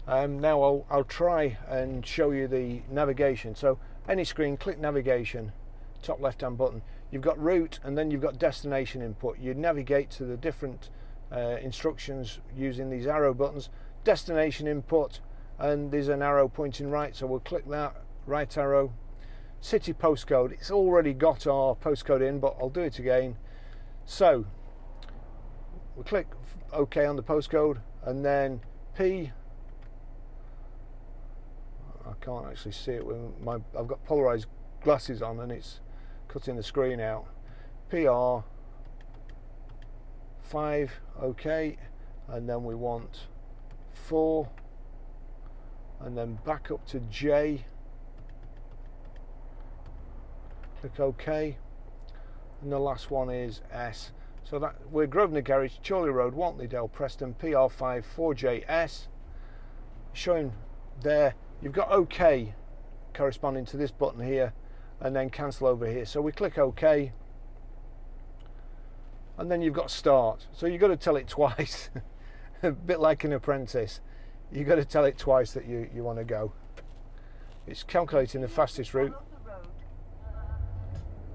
Now I'll try and show you the navigation. So any screen, click navigation, top left hand button. You've got route and then you've got destination input. You navigate to the different instructions using these arrow buttons. Destination input, and there's an arrow pointing right, so we'll click that, right arrow. City postcode, it's already got our postcode in, but I'll do it again. So we click OK on the postcode, and then P, I can't actually see it with I've got polarized glasses on and it's cutting the screen out. PR 5, OK, and then we want 4, and then back up to J, click OK, and the last one is S. So that we're Grosvenor Garage, Chorley Road, Wantley Dale, Preston, PR5 4JS. Showing there, you've got OK corresponding to this button here, and then cancel over here. So we click OK, and then you've got start. So you've got to tell it twice, a bit like an apprentice. You've got to tell it twice that you want to go. It's calculating the fastest route,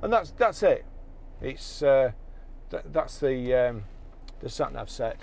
and that's it. It's that's the sat nav set.